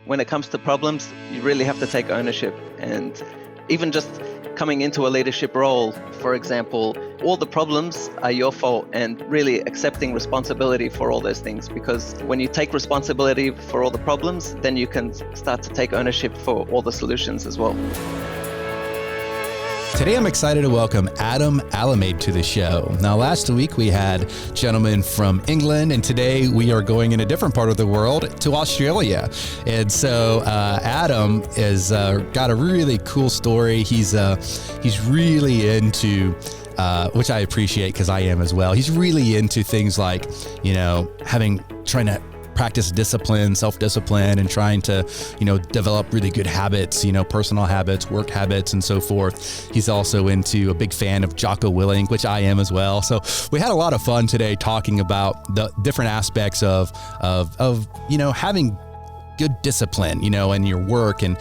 when it comes to problems, you really have to take ownership. And even just coming into a leadership role, for example, all the problems are your fault, and really accepting responsibility for all those things. Because when you take responsibility for all the problems, then you can start to take ownership for all the solutions as well. Today, I'm excited to welcome Adam Alamade to the show. Now, last week we had gentlemen from England, and today we are going in a different part of the world to Australia. And so Adam has got a really cool story. He's really into, which I appreciate because I am as well. He's really into things like, trying to practice discipline, self-discipline, and trying to, develop really good habits, personal habits, work habits, and so forth. He's also a big fan of Jocko Willink, which I am as well. So we had a lot of fun today talking about the different aspects of having good discipline, in your work, and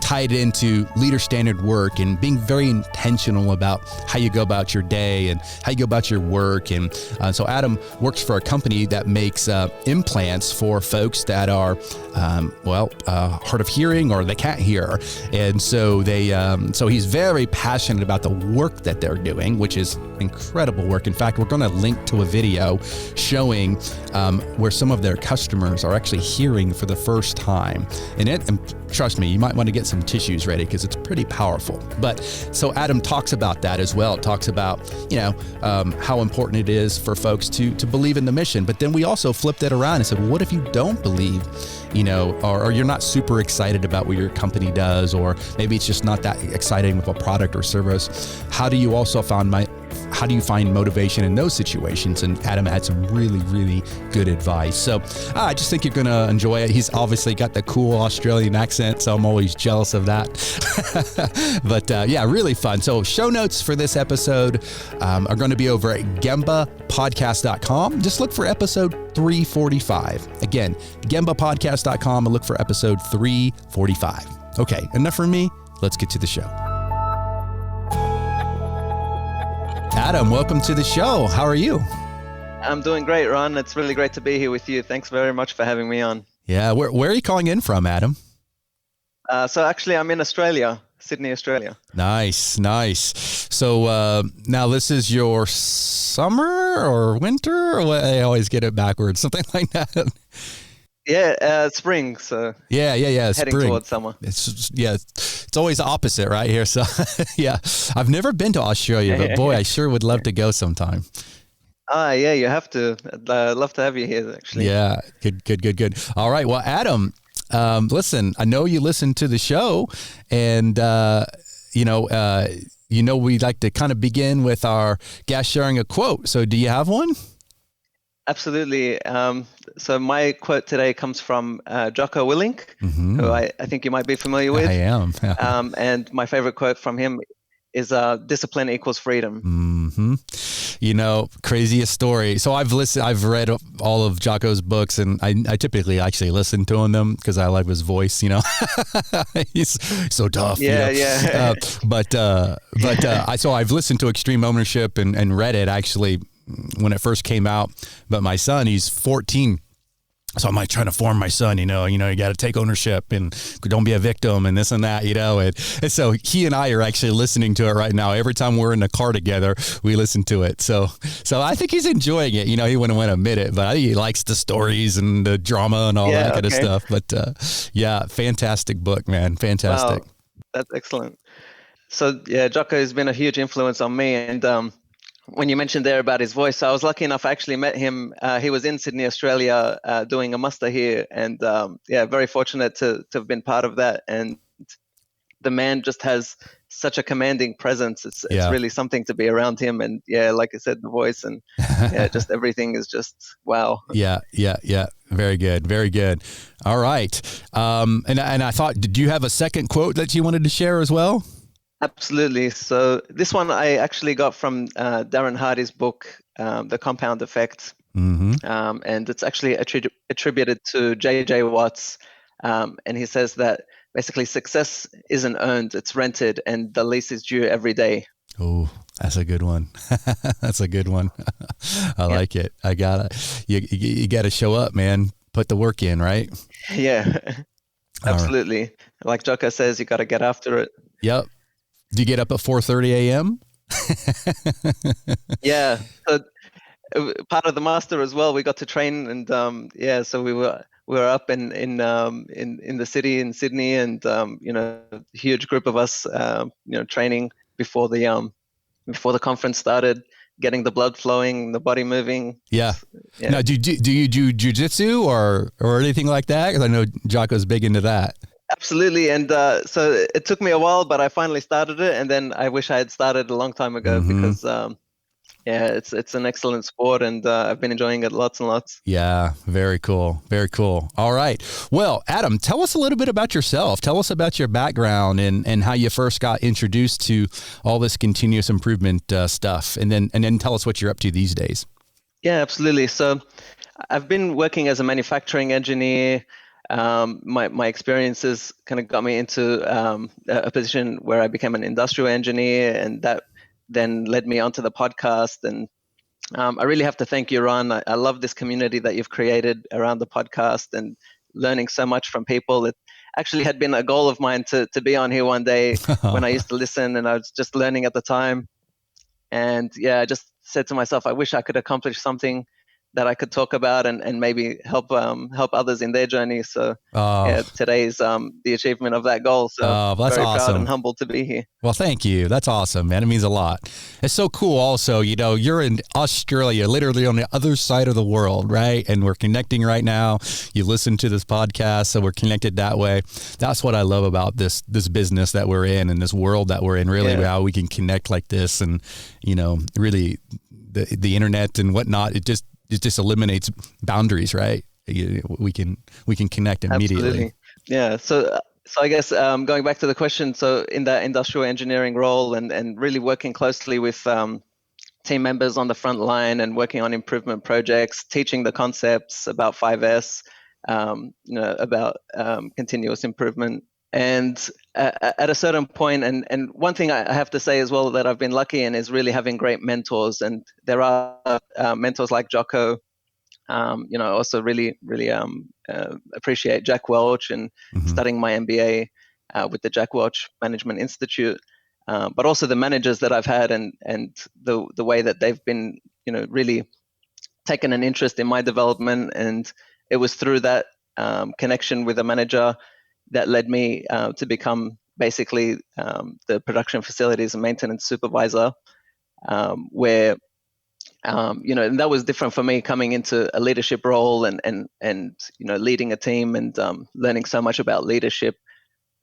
tied into leader standard work and being very intentional about how you go about your day and how you go about your work. And so Adam works for a company that makes implants for folks that are, hard of hearing or they can't hear. And so so he's very passionate about the work that they're doing, which is incredible work. In fact, we're going to link to a video showing where some of their customers are actually hearing for the first time. And trust me, you might want to get some tissues ready because it's pretty powerful. But so Adam talks about that as well. Talks about, how important it is for folks to believe in the mission. But then we also flipped it around and said, what if you don't believe, or you're not super excited about what your company does, or maybe it's just not that exciting with a product or service? How do you find motivation in those situations? And Adam had some really, really good advice. So I just think you're going to enjoy it. He's obviously got the cool Australian accent, so I'm always jealous of that. But really fun. So show notes for this episode are going to be over at gembapodcast.com. Just look for episode 345. Again, gembapodcast.com, and look for episode 345. Okay, enough from me. Let's get to the show. Adam, welcome to the show. How are you? I'm doing great, Ron. It's really great to be here with you. Thanks very much for having me on. Yeah, where are you calling in from, Adam? So actually, I'm in Australia, Sydney, Australia. Nice. So now this is your summer or winter? Or what? I always get it backwards, something like that. Yeah, spring. So yeah. Heading spring. towards summer. It's always opposite right here. So yeah, I've never been to Australia, but boy, I sure would love to go sometime. Yeah, you have to. I'd love to have you here, actually. Yeah, good. All right, well, Adam, listen, I know you listen to the show, and we like to kind of begin with our guest sharing a quote. So do you have one? Absolutely. So my quote today comes from Jocko Willink, who I think you might be familiar with. I am. And my favorite quote from him is discipline equals freedom. Craziest story. So I've read all of Jocko's books, and I typically actually listen to them because I like his voice, he's so tough. Yeah. So I've listened to Extreme Ownership and read it actually when it first came out. But my son, he's 14. So I'm like trying to form my son, you got to take ownership and don't be a victim and this and that, and so he and I are actually listening to it right now. Every time we're in the car together, we listen to it. So I think he's enjoying it. He wouldn't want to admit it, but I think he likes the stories and the drama and all that kind of stuff. But fantastic book, man. Fantastic. Wow, that's excellent. So Jocko has been a huge influence on me. And when you mentioned there about his voice, I was lucky enough, I actually met him. He was in Sydney, Australia, doing a muster here. And very fortunate to have been part of that. And the man just has such a commanding presence. It's really something to be around him. And like I said, the voice and just everything is just wow. Yeah. Very good. All right. And I thought, did you have a second quote that you wanted to share as well? Absolutely. So this one I actually got from Darren Hardy's book, The Compound Effect. And it's actually attributed to J.J. Watts. And he says that basically success isn't earned, it's rented, and the lease is due every day. Oh, that's a good one. That's a good one. I like it. You got to show up, man. Put the work in, right? Yeah. Absolutely. Like Jocko says, you got to get after it. Yep. Do you get up at 4:30 a.m.? Yeah. So part of the master as well, we got to train, and so we were up in the city in Sydney, and huge group of us training before the conference started, getting the blood flowing, the body moving. Yeah. Yeah. Now, do you do jujitsu or anything like that? Because I know Jocko's big into that. Absolutely. And so it took me a while, but I finally started it, and then I wish I had started a long time ago because it's an excellent sport, and I've been enjoying it lots and lots. Yeah, very cool. Very cool. All right. Well, Adam, tell us a little bit about yourself. Tell us about your background and how you first got introduced to all this continuous improvement stuff, and then tell us what you're up to these days. Yeah, absolutely. So I've been working as a manufacturing engineer. My experiences kind of got me into a position where I became an industrial engineer, and that then led me onto the podcast. And I really have to thank you, Ron. I love this community that you've created around the podcast and learning so much from people. It actually had been a goal of mine to be on here one day when I used to listen, and I was just learning at the time. And I just said to myself, I wish I could accomplish something that I could talk about and maybe help others in their journey. So today's the achievement of that goal. So that's very awesome. proud and humbled to be here. Well, thank you. That's awesome, man. It means a lot. It's so cool also, you're in Australia, literally on the other side of the world, right? And we're connecting right now. You listen to this podcast, so we're connected that way. That's what I love about this business that we're in and this world that we're in, really, how we can connect like this. And, really the internet and whatnot, it just eliminates boundaries, right? We can connect immediately. Absolutely. Yeah. So I guess going back to the question, so in that industrial engineering role and really working closely with team members on the front line and working on improvement projects, teaching the concepts about 5S, about continuous improvement. And at a certain point, and one thing I have to say as well that I've been lucky in is really having great mentors. And there are mentors like Jocko. Also really appreciate Jack Welch and studying my MBA with the Jack Welch Management Institute, but also the managers that I've had and the way that they've been, really taken an interest in my development. And it was through that connection with a manager that led me to become basically the production facilities and maintenance supervisor, where and that was different for me coming into a leadership role and leading a team and learning so much about leadership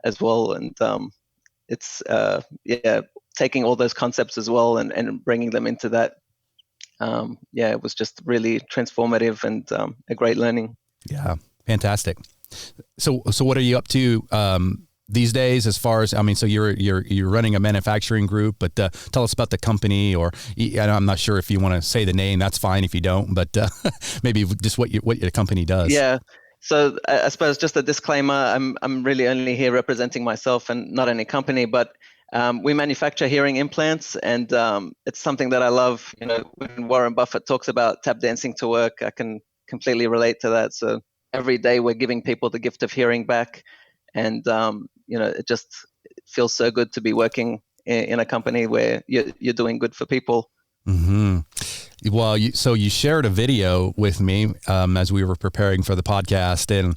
as well. And it's taking all those concepts as well and bringing them into that. It was just really transformative and a great learning. Yeah, fantastic. So what are you up to these days as far as, so you're running a manufacturing group, but tell us about the company, or I'm not sure if you want to say the name, that's fine if you don't, but maybe just what your company does. Yeah. So I suppose just a disclaimer, I'm really only here representing myself and not any company, but we manufacture hearing implants, and it's something that I love. When Warren Buffett talks about tap dancing to work, I can completely relate to that. So every day we're giving people the gift of hearing back. And, it just feels so good to be working in a company where you're doing good for people. Mm-hmm. Well, so you shared a video with me as we were preparing for the podcast, and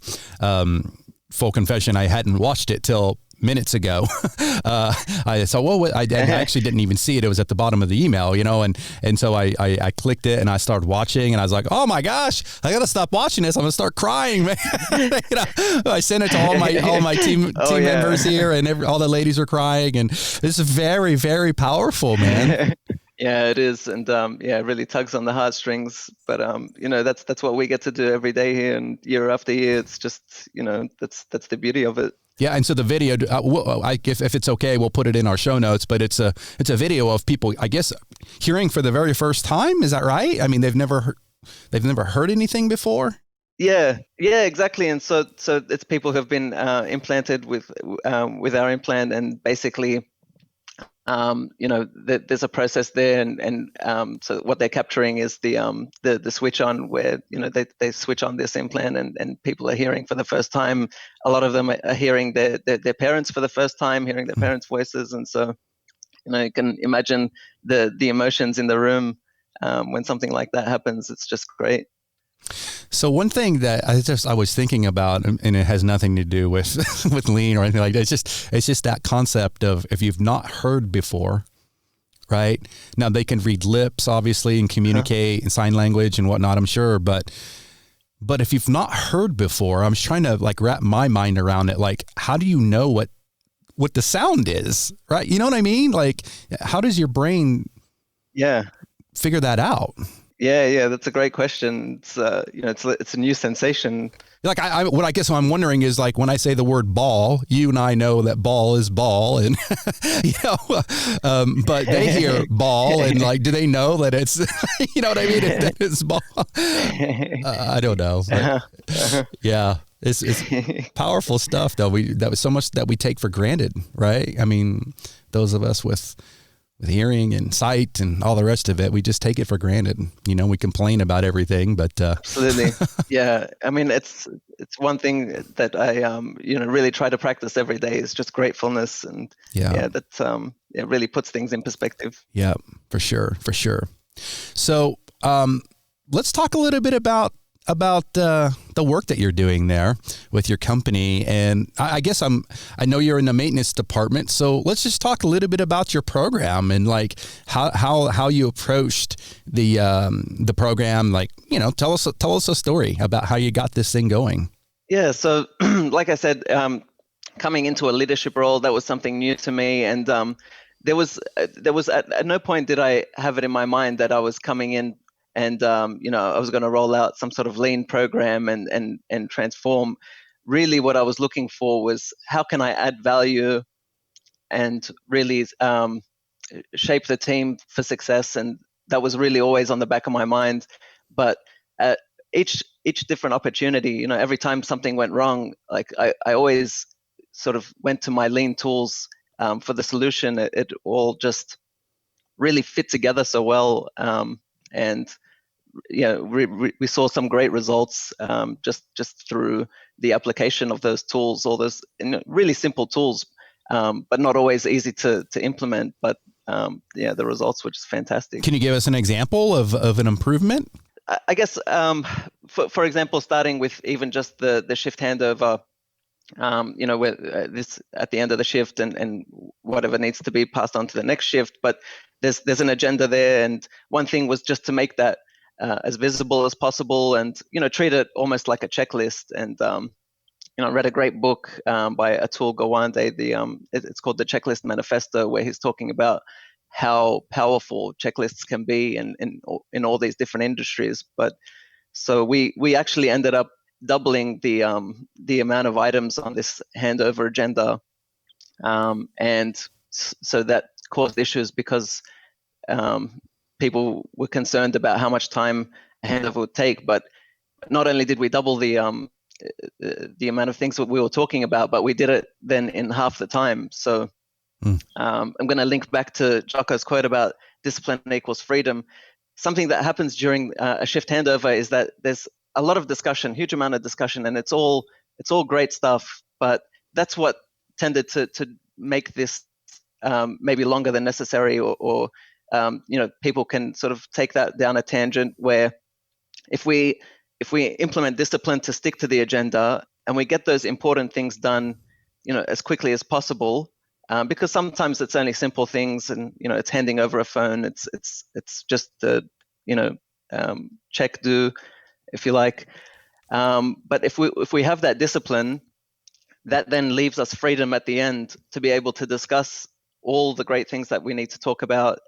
full confession, I hadn't watched it till minutes ago. I actually didn't even see it. It was at the bottom of the email, and so I clicked it and I started watching, and I was like, oh my gosh, I gotta stop watching this. I'm gonna start crying, man. I sent it to all my team members here, and all the ladies were crying, and this is very, very powerful, man. Yeah, it is. And it really tugs on the heartstrings. But that's what we get to do every day here, and year after year. It's just, that's the beauty of it. Yeah, and so the video, if it's okay, we'll put it in our show notes. But it's a video of people, I guess, hearing for the very first time. Is that right? I mean, they've never heard anything before. Yeah, exactly. And so it's people who have been implanted with our implant, and basically, there's a process there, and so what they're capturing is the switch on where they switch on this implant, and people are hearing for the first time. A lot of them are hearing their parents for the first time, hearing their parents' voices, and so you can imagine the emotions in the room when something like that happens. It's just great. So one thing that I was thinking about, and it has nothing to do with with lean or anything like that. It's just that concept of, if you've not heard before, right? Now they can read lips, obviously, and communicate in sign language and whatnot, I'm sure. But if you've not heard before, I'm trying to like wrap my mind around it. Like, how do you know what the sound is, right? You know what I mean? Like, how does your brain figure that out? Yeah, that's a great question. It's it's a new sensation. Like what I guess what I'm wondering is, like, when I say the word ball, you and I know that ball is ball, and but they hear ball, and like, do they know that it's you know what I mean? That it's ball. I don't know. Yeah, it's powerful stuff though. That was so much that we take for granted, right? I mean, those of us with hearing and sight and all the rest of it, we just take it for granted. We complain about everything, but absolutely, yeah. I mean, it's one thing that I really try to practice every day is just gratefulness, and that it really puts things in perspective. Yeah, for sure. So let's talk a little bit about the work that you're doing there with your company. And I guess I know you're in the maintenance department, so let's just talk a little bit about your program and like how you approached the program. Like, tell us a story about how you got this thing going. Yeah. So like I said, coming into a leadership role, that was something new to me. And there was at no point did I have it in my mind that I was coming in and I was going to roll out some sort of lean program and transform. Really, what I was looking for was, how can I add value and really shape the team for success? And that was really always on the back of my mind. But at each different opportunity, every time something went wrong, like I always sort of went to my lean tools for the solution. It all just really fit together so well. And we saw some great results just through the application of those tools, all those really simple tools, but not always easy to implement. But the results were just fantastic. Can you give us an example of an improvement? I guess, for example, starting with even just the shift handover, where this at the end of the shift and whatever needs to be passed on to the next shift, but there's an agenda there, and one thing was just to make that as visible as possible, and treat it almost like a checklist. And I read a great book by Atul Gawande. It's called The Checklist Manifesto, where he's talking about how powerful checklists can be in all these different industries. But so we actually ended up doubling the amount of items on this handover agenda, and so that caused issues because people were concerned about how much time a handover would take. But not only did we double the amount of things that we were talking about, but we did it then in half the time. So I'm going to link back to Jocko's quote about discipline equals freedom. Something that happens during a shift handover is that there's a lot of discussion, huge amount of discussion, and it's all great stuff. But that's what tended to make this maybe longer than necessary, or people can sort of take that down a tangent where if we implement discipline to stick to the agenda and we get those important things done, as quickly as possible, because sometimes it's only simple things, and it's handing over a phone, it's just the check do, if you like. But if we have that discipline, that then leaves us freedom at the end to be able to discuss all the great things that we need to talk about,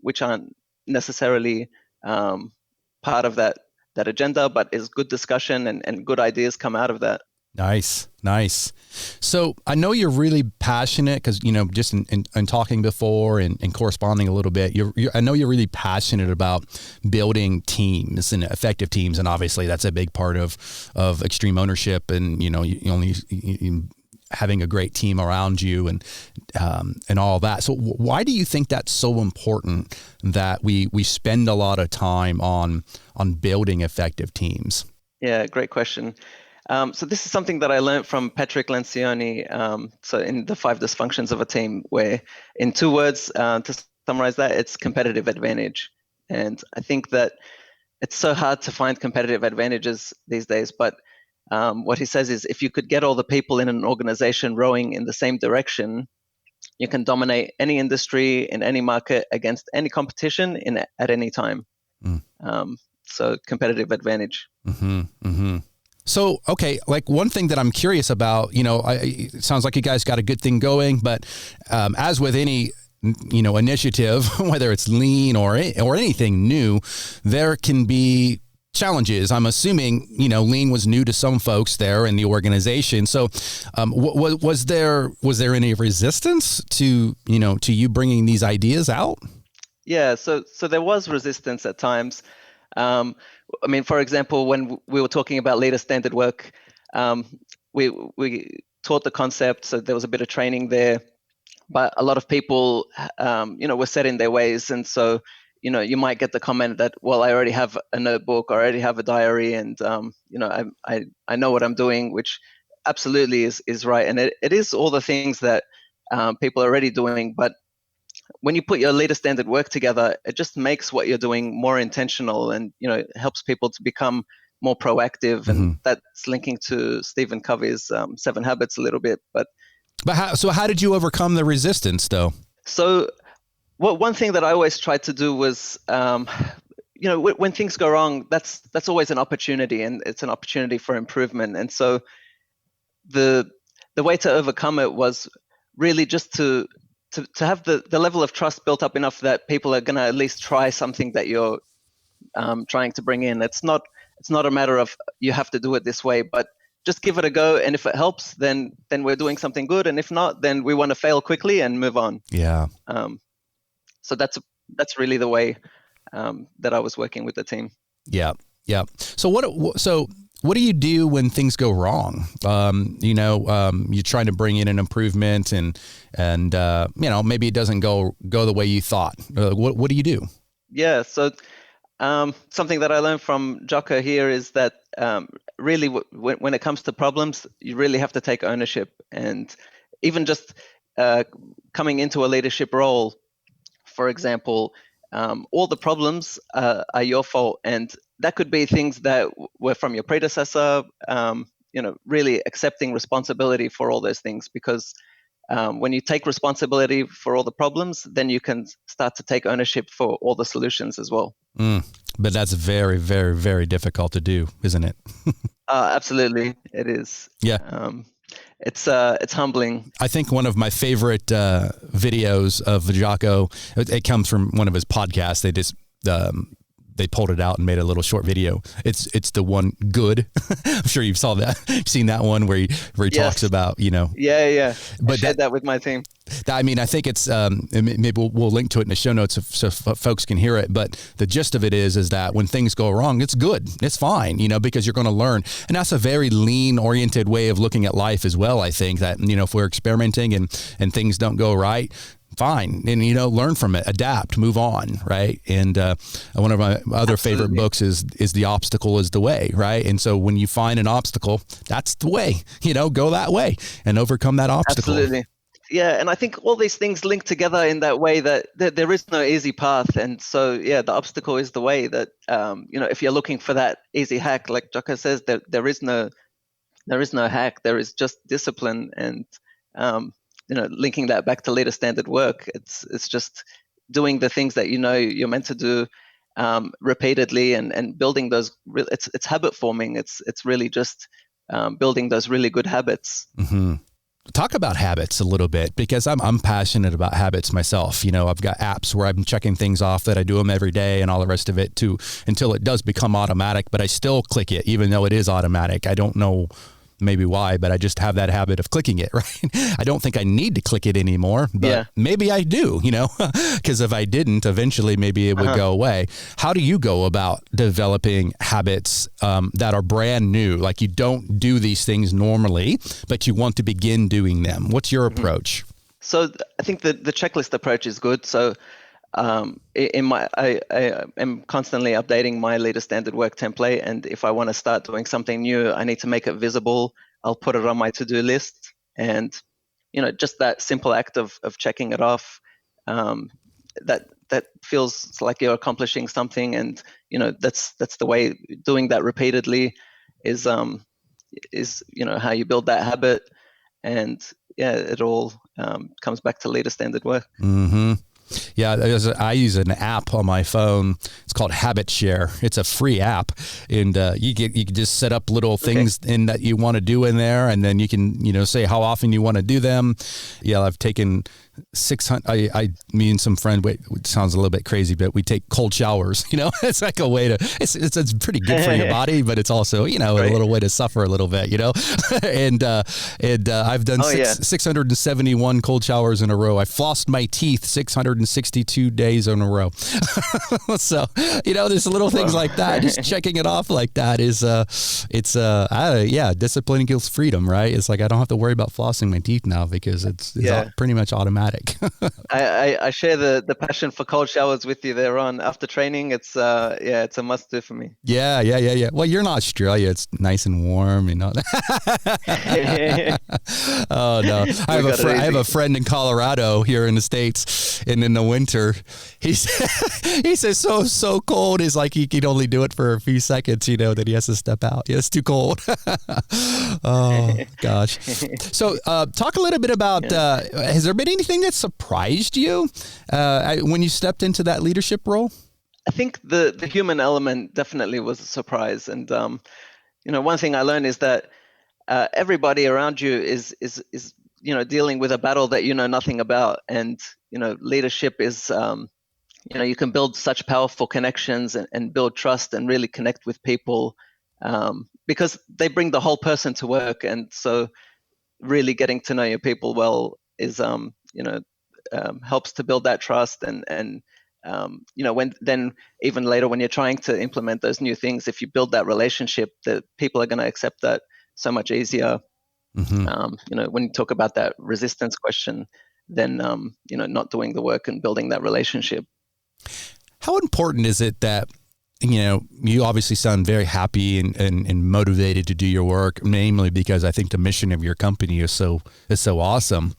which aren't necessarily part of that agenda, but is good discussion and good ideas come out of that. Nice. So I know you're really passionate because, just in talking before and corresponding a little bit, I know you're really passionate about building teams and effective teams. And obviously that's a big part of extreme ownership. And, having a great team around you and all that. So why do you think that's so important that we spend a lot of time on building effective teams? Yeah, great question. So this is something that I learned from Patrick Lencioni. So in the 5 dysfunctions of a team, where in 2 words, to summarize that, it's competitive advantage. And I think that it's so hard to find competitive advantages these days, but what he says is if you could get all the people in an organization rowing in the same direction, you can dominate any industry in any market against any competition at any time. So competitive advantage. Mm-hmm, mm-hmm. So, okay, like one thing that I'm curious about, it sounds like you guys got a good thing going, but as with any initiative, whether it's lean or anything new, there can be challenges. I'm assuming, lean was new to some folks there in the organization. So, was there any resistance to you bringing these ideas out? Yeah, so there was resistance at times. For example, when we were talking about leader standard work, we taught the concept, so there was a bit of training there. But a lot of people, were set in their ways. And so, you might get the comment that, well, I already have a notebook, or I already have a diary, and, I know what I'm doing, which absolutely is right. And it is all the things that people are already doing. But when you put your leader standard work together, it just makes what you're doing more intentional, and, it helps people to become more proactive. And that's linking to Stephen Covey's 7 Habits a little bit. But how did you overcome the resistance, though? So, one thing that I always tried to do was, when things go wrong, that's always an opportunity, and it's an opportunity for improvement. And so, the way to overcome it was really just to have the level of trust built up enough that people are going to at least try something that you're trying to bring in. It's not a matter of you have to do it this way, but just give it a go, and if it helps, then we're doing something good, and if not, then we want to fail quickly and move on. Yeah. So that's really the way that I was working with the team. Yeah, yeah. So what do you do when things go wrong? You're trying to bring in an improvement, and maybe it doesn't go the way you thought. What do you do? Yeah. So something that I learned from Jocko here is that really when it comes to problems, you really have to take ownership. And even just coming into a leadership role, for example, all the problems are your fault. And that could be things that were from your predecessor, really accepting responsibility for all those things. Because when you take responsibility for all the problems, then you can start to take ownership for all the solutions as well. But that's very, very, very difficult to do, isn't it? Absolutely, it is. Yeah. It's humbling. I think one of my favorite videos of Jocko, it comes from one of his podcasts. They just they pulled it out and made a little short video. It's the one good. I'm sure you've seen that one where he yes. talks about, Yeah. But I shared that with my team. I think it's maybe we'll link to it in the show notes so folks can hear it. But the gist of it is that when things go wrong, it's good, it's fine, because you're going to learn, and that's a very lean oriented way of looking at life as well. I think that if we're experimenting and things don't go right, fine, and learn from it, adapt, move on, right? And one of my other favorite books is The Obstacle is the Way, right? And so when you find an obstacle, that's the way, go that way and overcome that obstacle. Absolutely. Yeah, and I think all these things link together in that way that there is no easy path. And so, yeah, the obstacle is the way that, if you're looking for that easy hack, like Jocko says, there is no hack. There is just discipline, and, linking that back to leader standard work. It's just doing the things that you're meant to do repeatedly, and building those. It's habit forming. It's really just building those really good habits. Mm-hmm. Talk about habits a little bit, because I'm passionate about habits myself. I've got apps where I'm checking things off that I do them every day and all the rest of it too, until it does become automatic, but I still click it even though it is automatic. I don't know maybe why, but I just have that habit of clicking it, right? I don't think I need to click it anymore, but maybe I do, because if I didn't, eventually maybe it would go away. How do you go about developing habits that are brand new? Like you don't do these things normally, but you want to begin doing them. What's your approach? So I think the checklist approach is good. So I am constantly updating my Leader Standard work template, and if I want to start doing something new, I need to make it visible. I'll put it on my to-do list, and just that simple act of checking it off, that feels like you're accomplishing something, and that's the way. Doing that repeatedly is how you build that habit, and it all comes back to Leader Standard work. Mm-hmm. Yeah, I use an app on my phone. It's called Habit Share. It's a free app, and you can just set up little things in that you want to do in there, and then you can say how often you want to do them. Yeah, I've taken 600. Me and some friend. Wait, it sounds a little bit crazy, but we take cold showers. It's like a way to. It's pretty good for your body, but it's also a little way to suffer a little bit. And I've done 671 cold showers in a row. I flossed my teeth 662 days in a row. So there's little things like that. Just checking it off like that is discipline equals freedom, right? It's like I don't have to worry about flossing my teeth now because it's pretty much automatic. I share the passion for cold showers with you there on. After training, it's a must do for me. Yeah. Well, you're in Australia. It's nice and warm, Oh no. I have a friend in Colorado here in the States, and in the winter, he says so cold is like he can only do it for a few seconds, that he has to step out. Yeah, it's too cold. Oh gosh. So talk a little bit about has there been anything that surprised you when you stepped into that leadership role? I think the human element definitely was a surprise, and one thing I learned is that everybody around you is dealing with a battle that nothing about, and leadership is you can build such powerful connections and build trust and really connect with people because they bring the whole person to work, and so really getting to know your people well is helps to build that trust, and when then even later when you're trying to implement those new things, if you build that relationship, that people are going to accept that so much easier. Mm-hmm. When you talk about that resistance question, then not doing the work and building that relationship. How important is it that you obviously sound very happy and motivated to do your work, namely because I think the mission of your company is so awesome.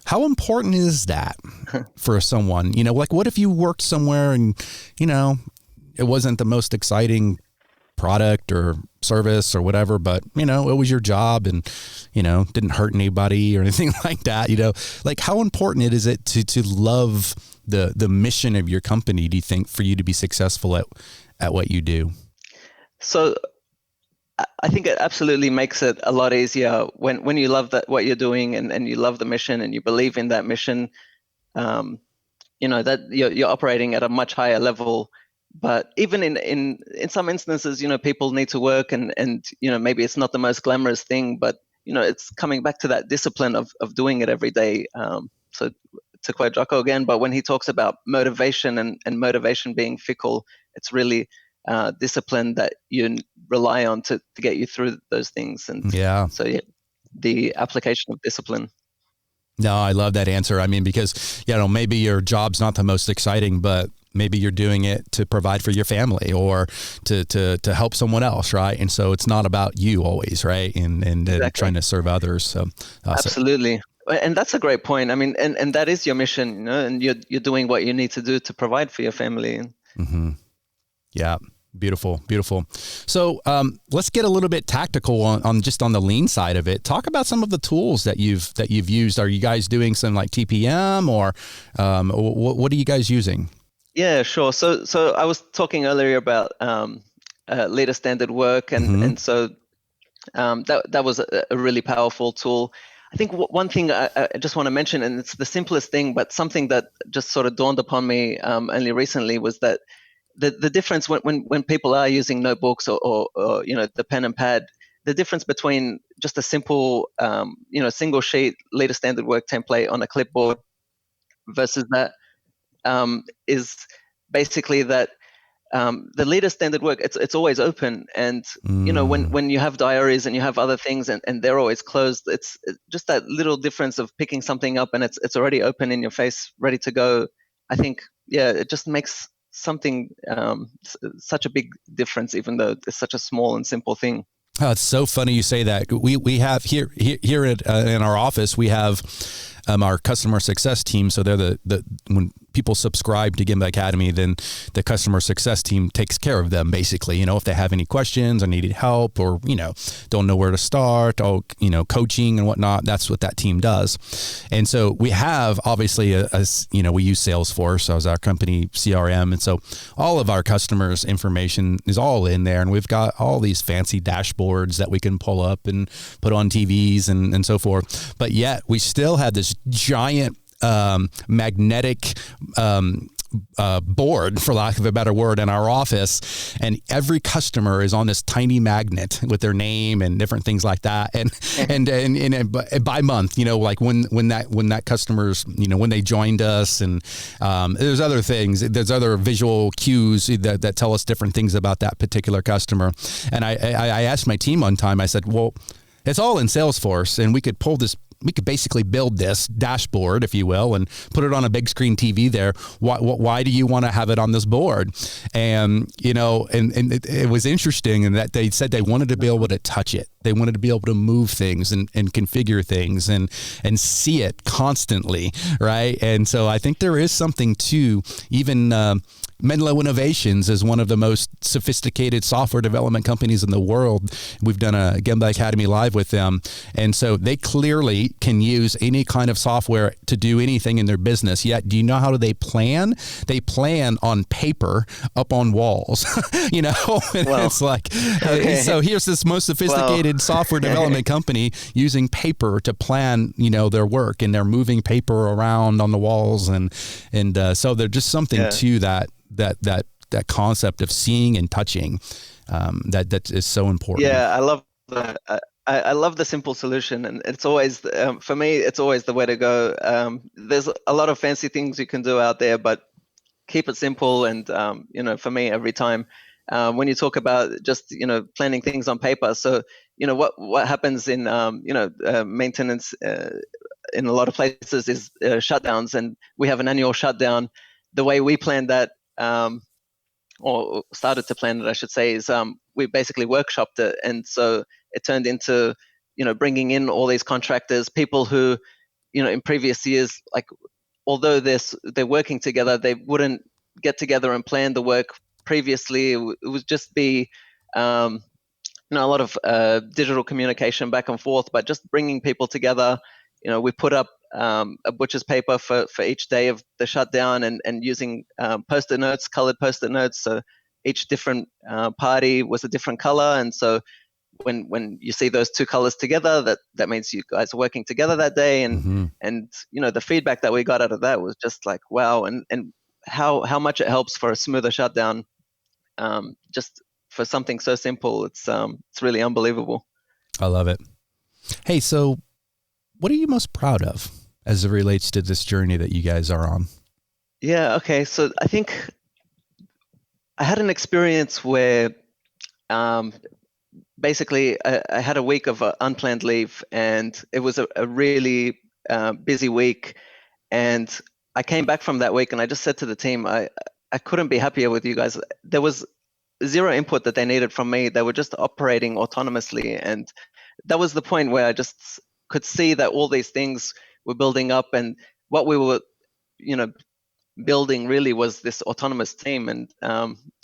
How important is that for someone? Like what if you worked somewhere and, it wasn't the most exciting product or service or whatever, but, it was your job and, didn't hurt anybody or anything like that, like how important is it to love the mission of your company, do you think, for you to be successful at what you do? So I think it absolutely makes it a lot easier when you love what you're doing and you love the mission and you believe in that mission, that you're operating at a much higher level. But even in some instances, people need to work and maybe it's not the most glamorous thing, but, it's coming back to that discipline of doing it every day. So to quote Jocko again, but when he talks about motivation and motivation being fickle, it's really discipline that you rely on to get you through those things. And so the application of discipline. No, I love that answer. I mean, because, maybe your job's not the most exciting, but maybe you're doing it to provide for your family or to help someone else, right? And so it's not about you always, right? And exactly. Trying to serve others. So absolutely. And that's a great point. I mean, and that is your mission, and you're doing what you need to do to provide for your family. Mm-hmm. Yeah. Beautiful. So let's get a little bit tactical on just on the lean side of it. Talk about some of the tools that you've used. Are you guys doing some like TPM or what are you guys using? Yeah, sure. So I was talking earlier about Leader Standard work, and so that was a really powerful tool. I think one thing I just want to mention, and it's the simplest thing, but something that just sort of dawned upon me only recently, was that the difference when people are using notebooks or the pen and pad, the difference between just a simple, single sheet leader standard work template on a clipboard versus that is basically that the leader standard work, it's always open. And, when you have diaries and you have other things and they're always closed, it's just that little difference of picking something up and it's already open in your face, ready to go. I think, it just makes something such a big difference, even though it's such a small and simple thing. Oh, it's so funny you say that. We have here in our office, we have our customer success team. So they're when people subscribe to Gimba Academy, then the customer success team takes care of them basically. If they have any questions or needed help or, don't know where to start or, coaching and whatnot, that's what that team does. And so we have obviously we use Salesforce as our company CRM. And so all of our customers' information is all in there. And we've got all these fancy dashboards that we can pull up and put on TVs and so forth. But yet we still have this giant magnetic board, for lack of a better word, in our office, and every customer is on this tiny magnet with their name and different things like that, and by month, like when that customer's, when they joined us, and there's other things, there's other visual cues that tell us different things about that particular customer. And I asked my team one time, I said, well, it's all in Salesforce, and we could basically build this dashboard, if you will, and put it on a big screen TV there. Why do you want to have it on this board? And, it was interesting in that they said they wanted to be able to touch it. They wanted to be able to move things and configure things and see it constantly, right? And so I think there is something to even Menlo Innovations is one of the most sophisticated software development companies in the world. We've done a Gimba Academy Live with them. And so they clearly can use any kind of software to do anything in their business. Yet, do you know how they plan? They plan on paper up on walls, And it's like, okay. So here's this most sophisticated software development company using paper to plan, their work, and they're moving paper around on the walls. And so there's just something to that concept of seeing and touching that is so important. Yeah, I love that. I love the simple solution, and it's always for me, it's always the way to go. There's a lot of fancy things you can do out there, but keep it simple. And for me, every time when you talk about just planning things on paper, so what happens in maintenance in a lot of places is shutdowns, and we have an annual shutdown. The way we planned that, or started to plan it, I should say, is we basically workshopped it, and so it turned into bringing in all these contractors, people who in previous years, like, although they're working together, they wouldn't get together and plan the work previously. It would just be a lot of digital communication back and forth, but just bringing people together. We put up a butcher's paper for each day of the shutdown, and using post-it notes, colored post-it notes. So each different party was a different color, and so when you see those two colors together, that means you guys are working together that day. And and the feedback that we got out of that was just like, wow, and how much it helps for a smoother shutdown. Just for something so simple, it's really unbelievable. I love it. Hey, so what are you most proud of as it relates to this journey that you guys are on? Yeah, okay. So I think I had an experience where basically I had a week of unplanned leave, and it was a really busy week. And I came back from that week, and I just said to the team, I couldn't be happier with you guys. There was zero input that they needed from me. They were just operating autonomously. And that was the point where I just could see that all these things were building up, and what we were, building really was this autonomous team. And,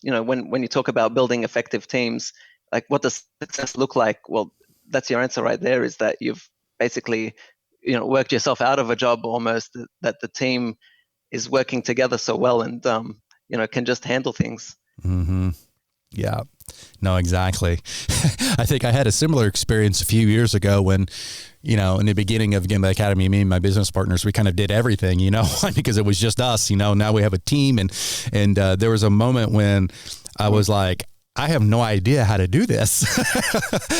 when you talk about building effective teams, like, what does success look like? Well, that's your answer right there, is that you've basically, worked yourself out of a job almost, that the team is working together so well and, can just handle things. Mm-hmm. Yeah, no, exactly. I think I had a similar experience a few years ago when, in the beginning of Gimba Academy, me and my business partners, we kind of did everything, because it was just us, now we have a team. And there was a moment when I was like, I have no idea how to do this,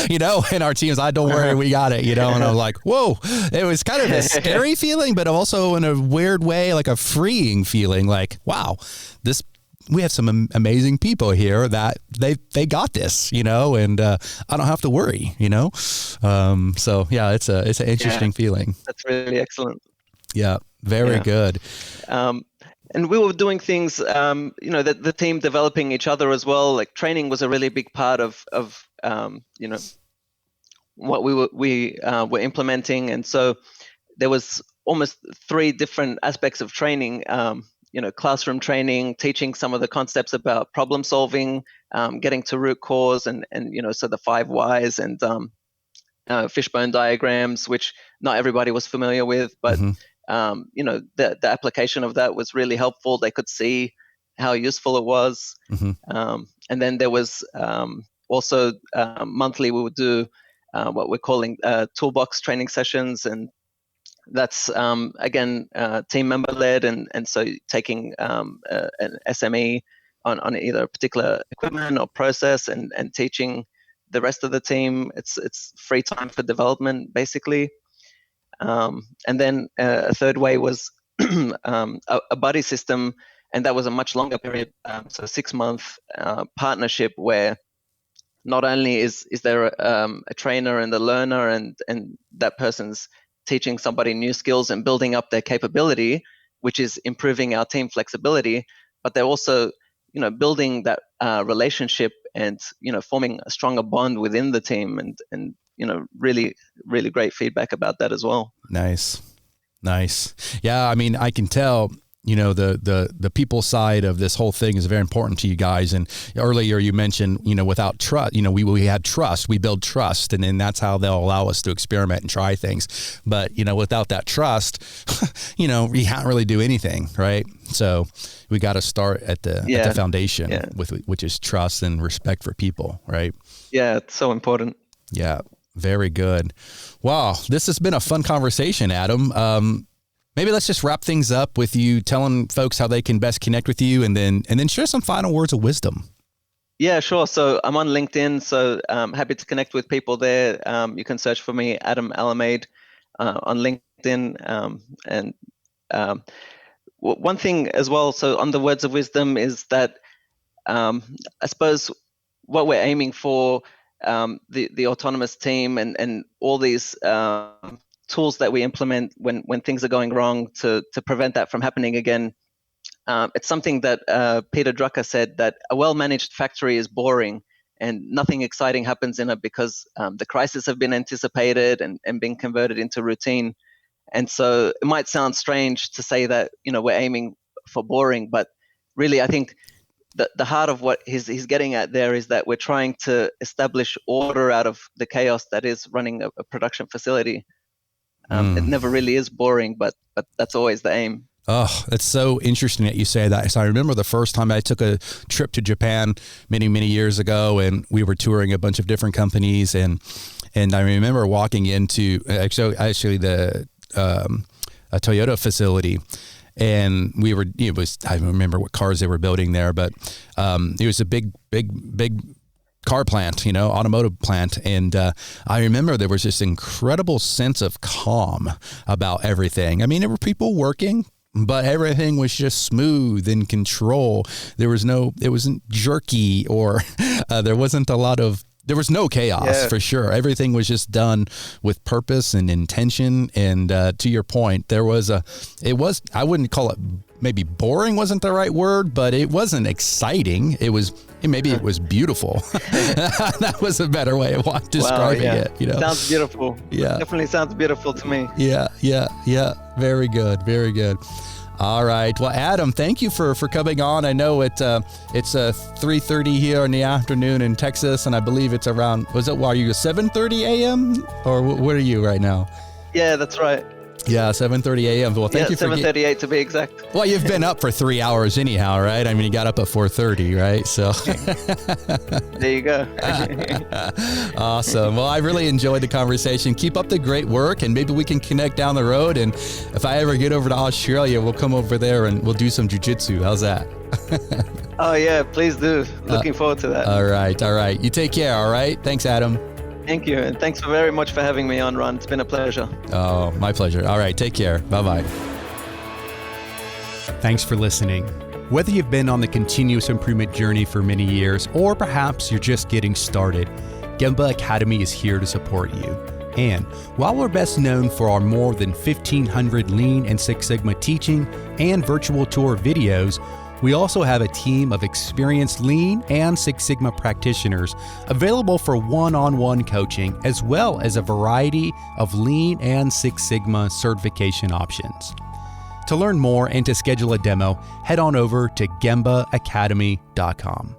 and our team's like, don't worry, we got it, and I'm like, whoa, it was kind of a scary feeling, but also in a weird way, like a freeing feeling, like, wow, we have some amazing people here that they got this, and I don't have to worry, so yeah, it's an interesting feeling. That's really excellent. Yeah. Very good. And we were doing things, the team developing each other as well. Like training was a really big part of what we were implementing. And so there was almost 3 different aspects of training, classroom training, teaching some of the concepts about problem solving, getting to root cause and so the 5 whys and fishbone diagrams, which not everybody was familiar with, but the application of that was really helpful. They could see how useful it was. And then there was also monthly we would do what we're calling toolbox training sessions, and that's again team member led, and so taking an SME on either a particular equipment or process and teaching the rest of the team. It's free time for development basically. And then a third way was a buddy system, and that was a much longer period, so 6-month partnership where not only is there a trainer and a learner and that person's teaching somebody new skills and building up their capability, which is improving our team flexibility, but they're also building that relationship and forming a stronger bond within the team, and really, really great feedback about that as well. Nice. Yeah, I mean, I can tell, the people side of this whole thing is very important to you guys. And earlier you mentioned, without trust, we had trust, we build trust, and then that's how they'll allow us to experiment and try things. But, without that trust, we can't really do anything, right? So we got to start at the foundation which is trust and respect for people, right? Yeah, it's so important. Yeah. Very good. Wow. This has been a fun conversation, Adam. Maybe let's just wrap things up with you telling folks how they can best connect with you, and then share some final words of wisdom. Yeah, sure. So I'm on LinkedIn, so I'm happy to connect with people there. You can search for me, Adam Alamade, on LinkedIn. And one thing as well, so on the words of wisdom is that I suppose what we're aiming for, the autonomous team and all these tools that we implement when things are going wrong to prevent that from happening again. It's something that Peter Drucker said, that a well-managed factory is boring and nothing exciting happens in it because the crises have been anticipated and been converted into routine. And so it might sound strange to say that, we're aiming for boring, but really I think the heart of what he's getting at there is that we're trying to establish order out of the chaos that is running a production facility. It never really is boring, but that's always the aim. Oh, it's so interesting that you say that. So I remember the first time I took a trip to Japan many, many years ago, and we were touring a bunch of different companies, and I remember walking into actually the a Toyota facility. And we were, I don't remember what cars they were building there, but it was a big car plant, automotive plant. And I remember there was this incredible sense of calm about everything. I mean, there were people working, but everything was just smooth in control. It wasn't jerky, or there was no chaos for sure. Everything was just done with purpose and intention. And to your point, I wouldn't call it, maybe boring wasn't the right word, but it wasn't exciting. It was beautiful. That was a better way of describing it. Sounds beautiful. Yeah. Definitely sounds beautiful to me. Yeah. Very good. Very good. All right. Well, Adam, thank you for coming on. I know it's 3:30 here in the afternoon in Texas, and I believe it's around, are you 7:30 a.m. or what are you right now? Yeah, that's right. Yeah, 7:30 a.m. Well, thank you for 7:38 to be exact. Well, you've been up for 3 hours anyhow, right? I mean, you got up at 4:30, right? So there you go. Awesome. Well, I really enjoyed the conversation. Keep up the great work, and maybe we can connect down the road. And if I ever get over to Australia, we'll come over there and we'll do some jiu-jitsu. How's that? Oh, yeah, please do. Looking forward to that. All right. You take care, all right? Thanks, Adam. Thank you. And thanks very much for having me on, Ron. It's been a pleasure. Oh, my pleasure. All right, take care. Bye-bye. Thanks for listening. Whether you've been on the continuous improvement journey for many years, or perhaps you're just getting started, Gemba Academy is here to support you. And while we're best known for our more than 1,500 Lean and Six Sigma teaching and virtual tour videos, we also have a team of experienced Lean and Six Sigma practitioners available for one-on-one coaching, as well as a variety of Lean and Six Sigma certification options. To learn more and to schedule a demo, head on over to gembaacademy.com.